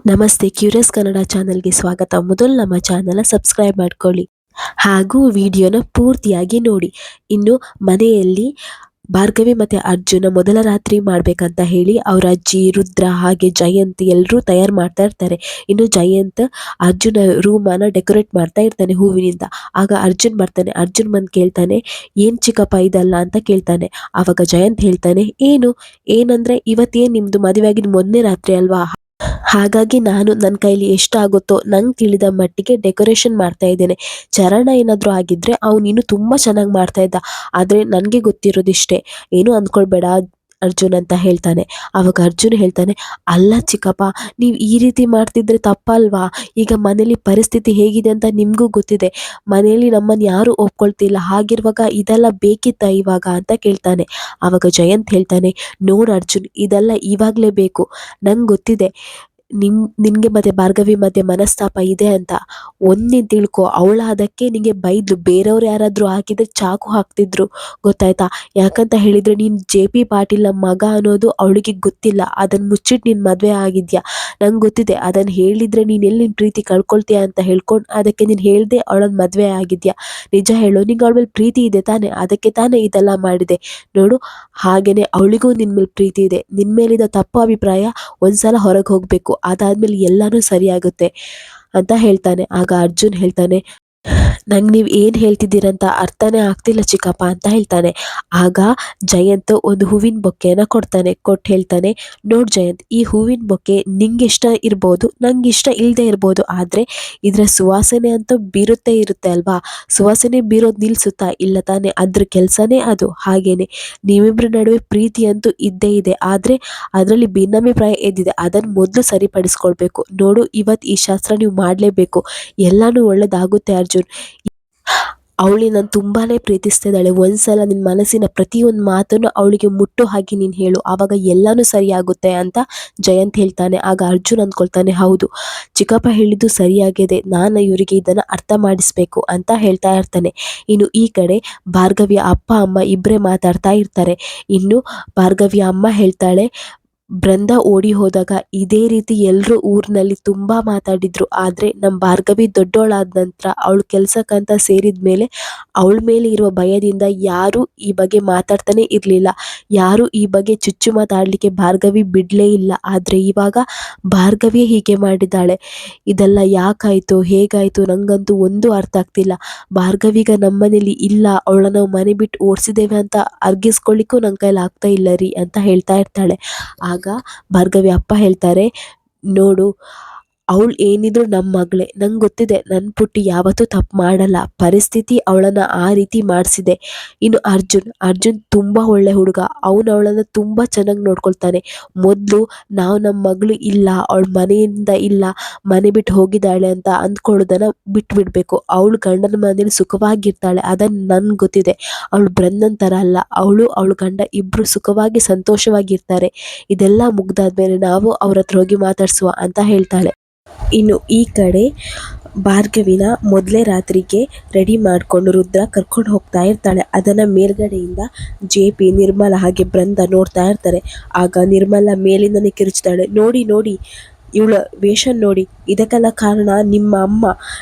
ನಮಸ್ತೆ, ಕ್ಯೂರಿಯಸ್ ಕನ್ನಡ ಚಾನಲ್ಗೆ ಸ್ವಾಗತ. ಮೊದಲು ನಮ್ಮ ಚಾನಲ್ ಸಬ್ಸ್ಕ್ರೈಬ್ ಮಾಡ್ಕೊಳ್ಳಿ ಹಾಗೂ ವಿಡಿಯೋನ ಪೂರ್ತಿಯಾಗಿ ನೋಡಿ. ಇನ್ನು ಮನೆಯಲ್ಲಿ ಭಾರ್ಗವಿ ಮತ್ತು ಅರ್ಜುನ ಮೊದಲ ರಾತ್ರಿ ಮಾಡಬೇಕಂತ ಹೇಳಿ ಅವರ ಅಜ್ಜಿ ರುದ್ರ ಹಾಗೆ ಜಯಂತ್ ಎಲ್ಲರೂ ತಯಾರು ಮಾಡ್ತಾ ಇರ್ತಾರೆ. ಇನ್ನು ಜಯಂತ್ ಅರ್ಜುನ ರೂಮನ್ನು ಡೆಕೋರೇಟ್ ಮಾಡ್ತಾ ಇರ್ತಾನೆ ಹೂವಿನಿಂದ. ಆಗ ಅರ್ಜುನ್ ಬರ್ತಾನೆ. ಅರ್ಜುನ್ ಬಂದು ಕೇಳ್ತಾನೆ, ಏನು ಚಿಕ್ಕಪ್ಪ ಇದಲ್ಲ ಅಂತ ಕೇಳ್ತಾನೆ. ಆವಾಗ ಜಯಂತ್ ಹೇಳ್ತಾನೆ, ಏನಂದ್ರೆ ಇವತ್ತೇನು ನಿಮ್ಮದು ಮದುವೆ ಆಗಿದ್ದು ಮೊನ್ನೆ ರಾತ್ರಿ ಅಲ್ವಾ, ಹಾಗಾಗಿ ನಾನು ನನ್ನ ಕೈಲಿ ಎಷ್ಟಾಗುತ್ತೋ ನಂಗೆ ತಿಳಿದ ಮಟ್ಟಿಗೆ ಡೆಕೋರೇಷನ್ ಮಾಡ್ತಾ ಇದ್ದೇನೆ. ಚರಣ ಏನಾದರೂ ಆಗಿದ್ರೆ ಅವ್ನು ಇನ್ನೂ ತುಂಬ ಚೆನ್ನಾಗಿ ಮಾಡ್ತಾ ಇದ್ದ, ಆದರೆ ನನಗೆ ಗೊತ್ತಿರೋದಿಷ್ಟೇ, ಏನೂ ಅಂದ್ಕೊಳ್ಬೇಡ ಅರ್ಜುನ್ ಅಂತ ಹೇಳ್ತಾನೆ. ಆವಾಗ ಅರ್ಜುನ್ ಹೇಳ್ತಾನೆ, ಅಲ್ಲ ಚಿಕ್ಕಪ್ಪ, ನೀವು ಈ ರೀತಿ ಮಾಡ್ತಿದ್ರೆ ತಪ್ಪಲ್ವಾ? ಈಗ ಮನೇಲಿ ಪರಿಸ್ಥಿತಿ ಹೇಗಿದೆ ಅಂತ ನಿಮಗೂ ಗೊತ್ತಿದೆ. ಮನೆಯಲ್ಲಿ ನಮ್ಮನ್ನು ಯಾರೂ ಒಪ್ಕೊಳ್ತಿಲ್ಲ, ಹಾಗಿರುವಾಗ ಇದೆಲ್ಲ ಬೇಕಿತ್ತಾ ಇವಾಗ ಅಂತ ಕೇಳ್ತಾನೆ. ಆವಾಗ ಜಯಂತ್ ಹೇಳ್ತಾನೆ, ನೋಡು ಅರ್ಜುನ್, ಇದೆಲ್ಲ ಇವಾಗಲೇ ಬೇಕು. ನಂಗೆ ಗೊತ್ತಿದೆ ನಿನಗೆ ಮತ್ತು ಭಾರ್ಗವಿ ಮಧ್ಯೆ ಮನಸ್ತಾಪ ಇದೆ ಅಂತ. ನೀನು ತಿಳ್ಕೊ, ಅದಕ್ಕೆ ನಿನಗೆ ಬೈದ್ಲು. ಬೇರೆಯವ್ರು ಯಾರಾದರೂ ಹಾಕಿದ್ರೆ ಚಾಕು ಹಾಕ್ತಿದ್ರು, ಗೊತ್ತಾಯ್ತಾ? ಯಾಕಂತ ಹೇಳಿದರೆ ನೀನು JP ಪಾಟೀಲ್ ಮಗ ಅನ್ನೋದು ಅವಳಿಗೆ ಗೊತ್ತಿಲ್ಲ. ಅದನ್ನು ಮುಚ್ಚಿಟ್ಟು ನೀನು ಮದುವೆ ಆಗಿದ್ಯಾ. ನಂಗೆ ಗೊತ್ತಿದೆ, ಅದನ್ನು ಹೇಳಿದರೆ ನೀನು ಎಲ್ಲಿ ನಿನ್ನ ಪ್ರೀತಿ ಕಳ್ಕೊಳ್ತೀಯ ಅಂತ ಹೇಳ್ಕೊಂಡು ಅದಕ್ಕೆ ನೀನು ಹೇಳ್ದೆ ಅವಳನ್ನು ಮದುವೆ ಆಗಿದ್ಯಾ. ನಿಜ ಹೇಳು, ನಿಂಗೆ ಅವಳ ಮೇಲೆ ಪ್ರೀತಿ ಇದೆ ತಾನೇ? ಅದಕ್ಕೆ ತಾನೇ ಇದೆಲ್ಲ ಮಾಡಿದೆ. ನೋಡು, ಹಾಗೆಯೇ ಅವಳಿಗೂ ನಿನ್ನ ಮೇಲೆ ಪ್ರೀತಿ ಇದೆ. ನಿನ್ನ ಮೇಲಿದ್ದ ತಪ್ಪು ಅಭಿಪ್ರಾಯ ಒಂದ್ಸಲ ಹೊರಗೆ ಹೋಗಬೇಕು, ಅದಾದ್ಮೇಲೆ ಎಲ್ಲನೂ ಸರಿಯಾಗುತ್ತೆ ಅಂತ ಹೇಳ್ತಾನೆ. ಆಗ ಅರ್ಜುನ್ ಹೇಳ್ತಾನೆ, ನಂಗೆ ನೀವು ಏನು ಹೇಳ್ತಿದ್ದೀರಂತ ಅರ್ಥನೇ ಆಗ್ತಿಲ್ಲ ಚಿಕ್ಕಪ್ಪ ಅಂತ ಹೇಳ್ತಾನೆ. ಆಗ ಜಯಂತ್ ಒಂದು ಹೂವಿನ ಬೊಕ್ಕೆಯನ್ನು ಕೊಟ್ಟು ಹೇಳ್ತಾನೆ, ನೋಡು ಜಯಂತ್, ಈ ಹೂವಿನ ಬೊಕ್ಕೆ ನಿಂಗೆ ಇಷ್ಟ ಇರ್ಬೋದು, ನಂಗೆ ಇಷ್ಟ ಇಲ್ಲದೆ ಇರ್ಬೋದು, ಆದರೆ ಇದರ ಸುವಾಸನೆ ಅಂತೂ ಬೀರುತ್ತೆ ಇರುತ್ತೆ ಅಲ್ವಾ? ಸುವಾಸನೆ ಬೀರೋದು ನಿಲ್ಲಿಸುತ್ತಾ? ಇಲ್ಲ ತಾನೇ? ಅದ್ರ ಕೆಲಸನೇ ಅದು. ಹಾಗೇನೆ ನೀವಿಬ್ಬರ ನಡುವೆ ಪ್ರೀತಿ ಅಂತೂ ಇದ್ದೇ ಇದೆ, ಆದರೆ ಅದರಲ್ಲಿ ಭಿನ್ನಾಭಿಪ್ರಾಯ ಎದ್ದಿದೆ. ಅದನ್ನು ಮೊದಲು ಸರಿಪಡಿಸ್ಕೊಳ್ಬೇಕು. ನೋಡು, ಇವತ್ತು ಈ ಶಾಸ್ತ್ರ ನೀವು ಮಾಡಲೇಬೇಕು. ಎಲ್ಲನೂ ಒಳ್ಳೇದಾಗುತ್ತೆ ಅರ್ಜುನ್. ಅವಳಿ ನಾನು ತುಂಬಾ ಪ್ರೀತಿಸ್ತಿದ್ದಾಳೆ. ಒಂದ್ಸಲ ನಿನ್ನ ಮನಸ್ಸಿನ ಪ್ರತಿಯೊಂದು ಮಾತನ್ನು ಅವಳಿಗೆ ಮುಟ್ಟೋ ಹಾಗೆ ನೀನು ಹೇಳು, ಆವಾಗ ಎಲ್ಲನೂ ಸರಿಯಾಗುತ್ತೆ ಅಂತ ಜಯಂತ್ ಹೇಳ್ತಾನೆ. ಆಗ ಅರ್ಜುನ್ ಅಂದ್ಕೊಳ್ತಾನೆ, ಹೌದು, ಚಿಕ್ಕಪ್ಪ ಹೇಳಿದ್ದು ಸರಿಯಾಗಿದೆ, ನಾನು ಇವರಿಗೆ ಇದನ್ನು ಅರ್ಥ ಮಾಡಿಸ್ಬೇಕು ಅಂತ ಹೇಳ್ತಾ ಇರ್ತಾನೆ. ಇನ್ನು ಈ ಕಡೆ ಭಾರ್ಗವಿಯ ಅಪ್ಪ ಅಮ್ಮ ಇಬ್ಬರೇ ಮಾತಾಡ್ತಾ ಇರ್ತಾರೆ. ಇನ್ನು ಭಾರ್ಗವಿಯ ಅಮ್ಮ ಹೇಳ್ತಾಳೆ, ಬೃಂದ ಓಡಿ ಹೋದಾಗ ಇದೇ ರೀತಿ ಎಲ್ಲರೂ ಊರಿನಲ್ಲಿ ತುಂಬ ಮಾತಾಡಿದ್ರು, ಆದರೆ ನಮ್ಮ ಭಾರ್ಗವಿ ದೊಡ್ಡವಳಾದ ನಂತರ ಅವಳು ಕೆಲಸಕ್ಕಂತ ಸೇರಿದ ಮೇಲೆ ಅವಳ ಮೇಲೆ ಇರುವ ಭಯದಿಂದ ಯಾರೂ ಈ ಬಗ್ಗೆ ಮಾತಾಡ್ತಾನೆ ಇರಲಿಲ್ಲ. ಯಾರೂ ಈ ಬಗ್ಗೆ ಚುಚ್ಚು ಮಾತಾಡಲಿಕ್ಕೆ ಭಾರ್ಗವಿ ಬಿಡಲೇ ಇಲ್ಲ. ಆದರೆ ಇವಾಗ ಭಾರ್ಗವಿಯೇ ಹೀಗೆ ಮಾಡಿದ್ದಾಳೆ. ಇದೆಲ್ಲ ಯಾಕಾಯಿತು, ಹೇಗಾಯಿತು, ನನಗಂತೂ ಒಂದು ಅರ್ಥ ಆಗ್ತಿಲ್ಲ. ಭಾರ್ಗವಿಗ ನಮ್ಮನೇಲಿ ಇಲ್ಲ, ಅವಳನ್ನ ನಾವು ಮನೆ ಬಿಟ್ಟು ಓಡಿಸಿದ್ದೇವೆ ಅಂತ ಅರ್ಗಿಸ್ಕೊಳ್ಳಿಕ್ಕೂ ನನ್ನ ಕೈಲಿ ಆಗ್ತಾ ಇಲ್ಲ ರೀ ಅಂತ ಹೇಳ್ತಾ ಇರ್ತಾಳೆ. ಆಗ ಭಾರ್ಗವಿ ಅಪ್ಪ ಹೇಳ್ತಾರೆ, ನೋಡು, ಅವಳು ಏನಿದ್ರು ನಮ್ಮ ಮಗಳೇ. ನಂಗೆ ಗೊತ್ತಿದೆ, ನನ್ನ ಪುಟ್ಟಿ ಯಾವತ್ತೂ ತಪ್ಪು ಮಾಡಲ್ಲ. ಪರಿಸ್ಥಿತಿ ಅವಳನ್ನು ಆ ರೀತಿ ಮಾಡಿಸಿದೆ. ಇನ್ನು ಅರ್ಜುನ್ ತುಂಬ ಒಳ್ಳೆ ಹುಡುಗ. ಅವಳನ್ನು ತುಂಬ ಚೆನ್ನಾಗಿ ನೋಡ್ಕೊಳ್ತಾನೆ. ಮೊದಲು ನಾವು ನಮ್ಮ ಮಗಳು ಇಲ್ಲ, ಅವಳ ಮನೆಯಿಂದ ಇಲ್ಲ, ಮನೆ ಬಿಟ್ಟು ಹೋಗಿದ್ದಾಳೆ ಅಂತ ಅಂದ್ಕೊಳ್ಳೋದನ್ನು ಬಿಟ್ಬಿಡ್ಬೇಕು. ಅವಳು ಗಂಡನ ಮನೇಲಿ ಸುಖವಾಗಿರ್ತಾಳೆ, ಅದನ್ನು ನನ್ಗೆ ಗೊತ್ತಿದೆ. ಅವಳು ಬ್ರಂದನ್ ಥರ ಅಲ್ಲ, ಅವಳು ಗಂಡ ಇಬ್ಬರು ಸುಖವಾಗಿ ಸಂತೋಷವಾಗಿರ್ತಾರೆ. ಇದೆಲ್ಲ ಮುಗ್ದಾದ್ಮೇಲೆ ನಾವು ಅವ್ರ ಹತ್ರ ಹೋಗಿ ಮಾತಾಡ್ಸುವ ಅಂತ ಹೇಳ್ತಾಳೆ. ಇನ್ನು ಈ ಕಡೆ ಭಾರ್ಗವಿನ ಮೊದಲೇ ರಾತ್ರಿಗೆ ರೆಡಿ ಮಾಡಿಕೊಂಡು ರುದ್ರ ಕರ್ಕೊಂಡು ಹೋಗ್ತಾ ಇರ್ತಾಳೆ. ಅದನ್ನು ಮೇಲ್ಗಡೆಯಿಂದ JP, ನಿರ್ಮಲ ಹಾಗೆ ಬೃಂದ ನೋಡ್ತಾ ಇರ್ತಾರೆ. ಆಗ ನಿರ್ಮಲ ಮೇಲಿಂದನೇ ಕಿರುಚ್ತಾಳೆ, ನೋಡಿ ನೋಡಿ, ಇವಳ ವೇಷ ನೋಡಿ, ಇದಕ್ಕೆಲ್ಲ ಕಾರಣ ನಿಮ್ಮ ಅಮ್ಮ,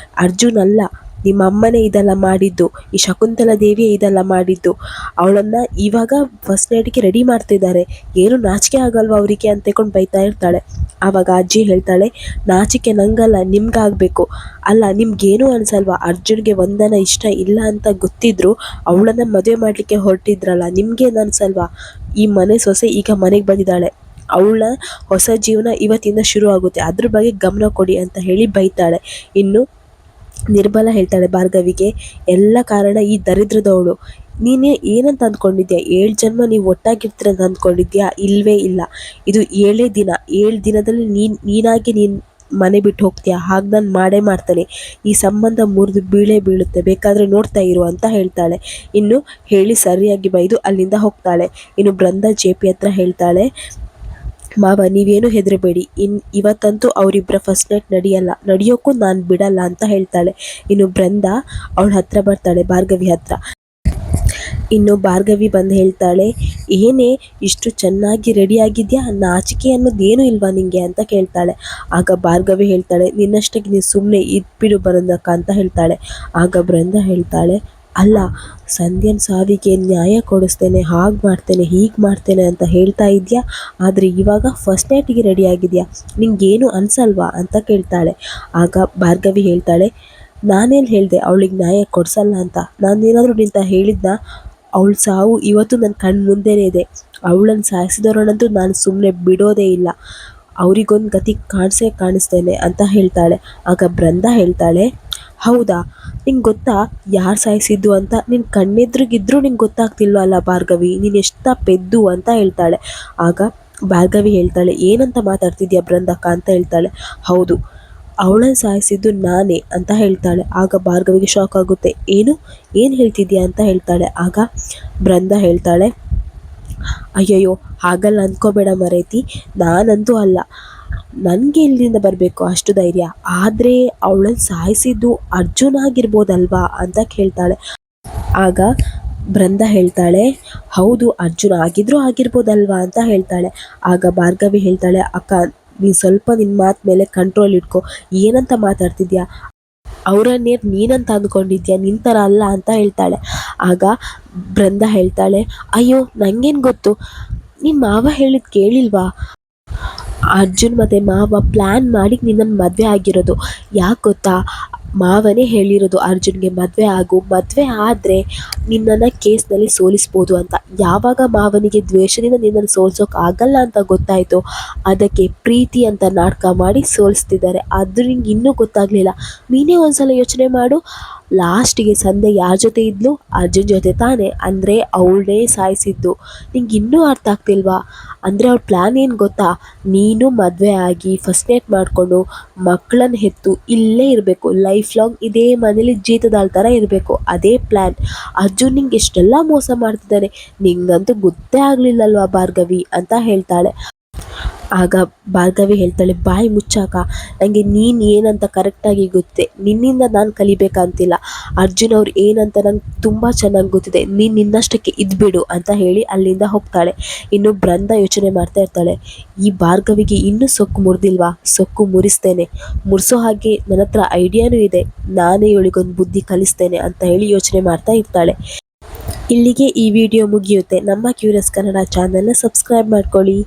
ಅರ್ಜುನ್ ಅಲ್ಲ, ನಿಮ್ಮ ಅಮ್ಮನೇ ಇದೆಲ್ಲ ಮಾಡಿದ್ದು. ಈ ಶಕುಂತಲಾ ದೇವಿಯೇ ಇದೆಲ್ಲ ಮಾಡಿದ್ದು. ಅವಳನ್ನು ಇವಾಗ ಫಸ್ಟ್ ನೈಟ್ಗೆ ರೆಡಿ ಮಾಡ್ತಿದ್ದಾರೆ. ಏನು ನಾಚಿಕೆ ಆಗಲ್ವ ಅವರಿಗೆ ಅಂತಕೊಂಡು ಬೈತಾ ಇರ್ತಾಳೆ. ಆವಾಗ ಅಜ್ಜಿ ಹೇಳ್ತಾಳೆ, ನಾಚಿಕೆ ನಂಗಲ್ಲ, ನಿಮ್ಗಾಗಬೇಕು. ಅಲ್ಲ, ನಿಮ್ಗೇನು ಅನ್ಸಲ್ವಾ? ಅರ್ಜುನ್ಗೆ ವಂದನ ಇಷ್ಟ ಇಲ್ಲ ಅಂತ ಗೊತ್ತಿದ್ರು ಅವಳನ್ನು ಮದುವೆ ಮಾಡಲಿಕ್ಕೆ ಹೊರಟಿದ್ರಲ್ಲ, ನಿಮ್ಗೇನು ಅನ್ಸಲ್ವಾ? ಈ ಮನೆ ಸೊಸೆ ಈಗ ಮನೆಗೆ ಬಂದಿದ್ದಾಳೆ, ಅವಳ ಹೊಸ ಜೀವನ ಇವತ್ತಿಂದ ಶುರು ಆಗುತ್ತೆ, ಅದ್ರ ಬಗ್ಗೆ ಗಮನ ಕೊಡಿ ಅಂತ ಹೇಳಿ ಬೈತಾಳೆ. ಇನ್ನು ನಿರ್ಮಲ ಹೇಳ್ತಾಳೆ ಭಾರ್ಗವಿಗೆ, ಎಲ್ಲ ಕಾರಣ ಈ ದರಿದ್ರದವಳು. ನೀನೇ ಏನಂತ ಅಂದ್ಕೊಂಡಿದ್ಯಾ? 7 ಜನ್ಮ ನೀವು ಒಟ್ಟಾಗಿರ್ತೀರ ಅಂತ ಅಂದ್ಕೊಂಡಿದ್ಯಾ? ಇಲ್ಲವೇ ಇಲ್ಲ. ಇದು 7 ದಿನ. 7 ದಿನದಲ್ಲಿ ನೀನಾಗಿ ಮನೆ ಬಿಟ್ಟು ಹೋಗ್ತೀಯಾ? ಹಾಗೆ ನಾನು ಮಾಡೇ ಮಾಡ್ತಾನೆ. ಈ ಸಂಬಂಧ ಮುರಿದು ಬೀಳುತ್ತೆ, ಬೇಕಾದರೆ ನೋಡ್ತಾ ಇರು ಅಂತ ಹೇಳ್ತಾಳೆ. ಇನ್ನು ಹೇಳಿ ಸರಿಯಾಗಿ ಬೈದು ಅಲ್ಲಿಂದ ಹೋಗ್ತಾಳೆ. ಇನ್ನು ಬೃಂದ JP ಹತ್ರ ಹೇಳ್ತಾಳೆ, ಮಾವ, ನೀವೇನು ಹೆದರಬೇಡಿ, ಇವತ್ತಂತೂ ಅವರಿಬ್ಬರ ಫಸ್ಟ್ ನೈಟ್ ನಡೆಯೋಕ್ಕೂ ನಾನು ಬಿಡಲ್ಲ ಅಂತ ಹೇಳ್ತಾಳೆ. ಇನ್ನು ಬೃಂದ ಅವಳ ಹತ್ರ ಬರ್ತಾಳೆ, ಭಾರ್ಗವಿ ಹತ್ರ. ಇನ್ನು ಭಾರ್ಗವಿ ಬಂದು ಹೇಳ್ತಾಳೆ, ಏನೇ ಇಷ್ಟು ಚೆನ್ನಾಗಿ ರೆಡಿ ಆಗಿದ್ಯಾ, ನಾಚಿಕೆ ಅನ್ನೋದೇನು ಇಲ್ವಾ ನಿಂಗೆ ಅಂತ ಕೇಳ್ತಾಳೆ. ಆಗ ಭಾರ್ಗವಿ ಹೇಳ್ತಾಳೆ, ನಿನ್ನಷ್ಟಕ್ಕೆ ನೀನು ಸುಮ್ಮನೆ ಇದ್ಬಿಡು ಬರಂದಕ್ಕ ಅಂತ ಹೇಳ್ತಾಳೆ. ಆಗ ಬೃಂದ ಹೇಳ್ತಾಳೆ, ಅಲ್ಲ, ಸಂಧ್ಯನ್ ಸಾವಿಗೆ ನ್ಯಾಯ ಕೊಡಿಸ್ತೇನೆ, ಹಾಗೆ ಮಾಡ್ತೇನೆ ಹೀಗೆ ಮಾಡ್ತೇನೆ ಅಂತ ಹೇಳ್ತಾ ಇದೆಯಾ, ಆದರೆ ಇವಾಗ ಫಸ್ಟ್ ನೈಟಿಗೆ ರೆಡಿ ಆಗಿದೆಯಾ, ನಿಂಗೇನು ಅನ್ಸಲ್ವಾ ಅಂತ ಕೇಳ್ತಾಳೆ. ಆಗ ಭಾರ್ಗವಿ ಹೇಳ್ತಾಳೆ, ನಾನೇನು ಹೇಳಿದೆ ಅವಳಿಗೆ ನ್ಯಾಯ ಕೊಡಿಸಲ್ಲ ಅಂತ, ನಾನೇನಾದರೂ ನಿಂತ ಹೇಳಿದ್ನ, ಅವಳ ಸಾವು ಇವತ್ತು ನನ್ನ ಕಣ್ಣು ಮುಂದೆನೇ ಇದೆ, ಅವಳನ್ನು ಸಾಯಿಸಿದವರನ್ನಂತೂ ನಾನು ಸುಮ್ಮನೆ ಬಿಡೋದೇ ಇಲ್ಲ, ಅವರಿಗೊಂದು ಗತಿ ಕಾಣಿಸ್ತೇನೆ ಅಂತ ಹೇಳ್ತಾಳೆ. ಆಗ ಬೃಂದ ಹೇಳ್ತಾಳೆ, ಹೌದಾ, ನಿಂಗೆ ಗೊತ್ತಾ ಯಾರು ಸಾಯಿಸಿದ್ದು ಅಂತ, ನಿನ್ನ ಕಣ್ಣೆದ್ರಿಗಿದ್ರೂ ನಿಂಗೆ ಗೊತ್ತಾಗ್ತಿಲ್ವ ಅಲ್ಲ ಭಾರ್ಗವಿ, ನೀನು ಎಷ್ಟು ಪೆದ್ದು ಅಂತ ಹೇಳ್ತಾಳೆ. ಆಗ ಭಾರ್ಗವಿ ಹೇಳ್ತಾಳೆ, ಏನಂತ ಮಾತಾಡ್ತಿದ್ಯಾ ಬೃಂದಕ್ಕ ಅಂತ ಹೇಳ್ತಾಳೆ. ಹೌದು, ಅವಳನ್ನು ಸಾಯಿಸಿದ್ದು ನಾನೇ ಅಂತ ಹೇಳ್ತಾಳೆ. ಆಗ ಭಾರ್ಗವಿಗೆ ಶಾಕ್ ಆಗುತ್ತೆ, ಏನು ಹೇಳ್ತಿದ್ಯಾ ಅಂತ ಹೇಳ್ತಾಳೆ. ಆಗ ಬೃಂದ ಹೇಳ್ತಾಳೆ, ಅಯ್ಯಯ್ಯೋ ಹಾಗಲ್ಲ ಅಂದ್ಕೋಬೇಡ ಮರೇತಿ, ನಾನಂತೂ ಅಲ್ಲ, ನನಗೆ ಇಲ್ಲಿಂದ ಬರಬೇಕು ಅಷ್ಟು ಧೈರ್ಯ, ಆದರೆ ಅವಳನ್ನು ಸಾಯಿಸಿದ್ದು ಅರ್ಜುನ್ ಆಗಿರ್ಬೋದಲ್ವಾ ಅಂತ ಕೇಳ್ತಾಳೆ. ಆಗ ಬೃಂದ ಹೇಳ್ತಾಳೆ, ಹೌದು ಅರ್ಜುನ್ ಆಗಿರ್ಬೋದಲ್ವಾ ಅಂತ ಹೇಳ್ತಾಳೆ. ಆಗ ಭಾರ್ಗವಿ ಹೇಳ್ತಾಳೆ, ಅಕ್ಕ ನೀನು ಸ್ವಲ್ಪ ನಿನ್ನ ಮಾತು ಮೇಲೆ ಕಂಟ್ರೋಲ್ ಇಟ್ಕೊ, ಏನಂತ ಮಾತಾಡ್ತಿದ್ಯಾ, ಅವರನ್ನೇ ನೀನಂತ ಅಂದ್ಕೊಂಡಿದ್ಯಾ, ನಿನ್ನ ಥರ ಅಲ್ಲ ಅಂತ ಹೇಳ್ತಾಳೆ. ಆಗ ಬೃಂದ ಹೇಳ್ತಾಳೆ, ಅಯ್ಯೋ ನನಗೇನು ಗೊತ್ತು, ನಿನ್ನ ಮಾವ ಹೇಳಿದ್ದು ಕೇಳಿಲ್ವಾ, ಅರ್ಜುನ್ ಮತ್ತು ಮಾವ ಪ್ಲ್ಯಾನ್ ಮಾಡಿ ನಿನ್ನನ್ನು ಮದುವೆ ಆಗಿರೋದು, ಯಾಕೆ ಗೊತ್ತಾ, ಮಾವನೇ ಹೇಳಿರೋದು ಅರ್ಜುನ್ಗೆ ಮದುವೆ ಆದರೆ ನಿನ್ನನ್ನು ಕೇಸ್ನಲ್ಲಿ ಸೋಲಿಸ್ಬೋದು ಅಂತ. ಯಾವಾಗ ಮಾವನಿಗೆ ದ್ವೇಷದಿಂದ ನಿನ್ನನ್ನು ಸೋಲ್ಸೋಕೆ ಆಗಲ್ಲ ಅಂತ ಗೊತ್ತಾಯಿತು, ಅದಕ್ಕೆ ಪ್ರೀತಿ ಅಂತ ನಾಟಕ ಮಾಡಿ ಸೋಲಿಸ್ತಿದ್ದಾರೆ. ಅದು ನಿಂಗೆ ಇನ್ನೂ ಗೊತ್ತಾಗಲಿಲ್ಲ, ನೀನೇ ಒಂದ್ಸಲ ಯೋಚನೆ ಮಾಡು, ಲಾಸ್ಟಿಗೆ ಸಂಧ್ಯಾ ಯಾರ ಜೊತೆ ಇದ್ಲು, ಅರ್ಜುನ್ ಜೊತೆ ತಾನೇ, ಅಂದರೆ ಅವಳನ್ನೇ ಸಾಯಿಸಿದ್ದು. ನಿಂಗೆ ಇನ್ನೂ ಅರ್ಥ ಆಗ್ತಿಲ್ವಾ, ಅಂದರೆ ಅವ್ಳ ಪ್ಲ್ಯಾನ್ ಏನು ಗೊತ್ತಾ, ನೀನು ಮದುವೆ ಆಗಿ ಫಸ್ಟ್ ನೈಟ್ ಮಾಡಿಕೊಂಡು ಮಕ್ಕಳನ್ನು ಹೆತ್ತು ಇಲ್ಲೇ ಇರಬೇಕು, ಲೈಫ್ ಲಾಂಗ್ ಇದೇ ಮನೇಲಿ ಜೀತದಾಳ್ ಥರ ಇರಬೇಕು, ಅದೇ ಪ್ಲ್ಯಾನ್. ಅರ್ಜುನ್ ನಿಂಗೆ ಎಷ್ಟೆಲ್ಲ ಮೋಸ ಮಾಡ್ತಿದ್ದಾನೆ, ನಿಂಗಂತೂ ಗೊತ್ತೇ ಆಗಲಿಲ್ಲಲ್ವಾ ಭಾರ್ಗವಿ ಅಂತ ಹೇಳ್ತಾಳೆ. ಆಗ ಭಾರ್ಗವಿ ಹೇಳ್ತಾಳೆ, ಬಾಯಿ ಮುಚ್ಚಾಕ, ನನಗೆ ನೀನು ಏನಂತ ಕರೆಕ್ಟಾಗಿ ಗೊತ್ತೇ, ನಿನ್ನಿಂದ ನಾನು ಕಲಿಬೇಕಂತಿಲ್ಲ, ಅರ್ಜುನ್ ಅವ್ರು ಏನಂತ ನಂಗೆ ತುಂಬ ಚೆನ್ನಾಗಿ ಗೊತ್ತಿದೆ, ನೀನು ನಿನ್ನಷ್ಟಕ್ಕೆ ಇದ್ಬಿಡು ಅಂತ ಹೇಳಿ ಅಲ್ಲಿಂದ ಹೋಗ್ತಾಳೆ. ಇನ್ನು ಬೃಂದ ಯೋಚನೆ ಮಾಡ್ತಾ ಇರ್ತಾಳೆ, ಈ ಭಾರ್ಗವಿಗೆ ಇನ್ನೂ ಸೊಕ್ಕು ಮುರಿದಿಲ್ವಾ, ಸೊಕ್ಕು ಮುರಿಸ್ತೇನೆ, ಮುರಿಸೋ ಹಾಗೆ ನನ್ನ ಹತ್ರ ಐಡಿಯಾನೂ ಇದೆ, ನಾನೇ ಇವಳಿಗೊಂದು ಬುದ್ಧಿ ಕಲಿಸ್ತೇನೆ ಅಂತ ಹೇಳಿ ಯೋಚನೆ ಮಾಡ್ತಾ ಇರ್ತಾಳೆ. ಇಲ್ಲಿಗೆ ಈ ವಿಡಿಯೋ ಮುಗಿಯುತ್ತೆ. ನಮ್ಮ ಕ್ಯೂರಿಯಸ್ ಕನ್ನಡ ಚಾನಲ್ನ ಸಬ್ಸ್ಕ್ರೈಬ್ ಮಾಡ್ಕೊಳ್ಳಿ.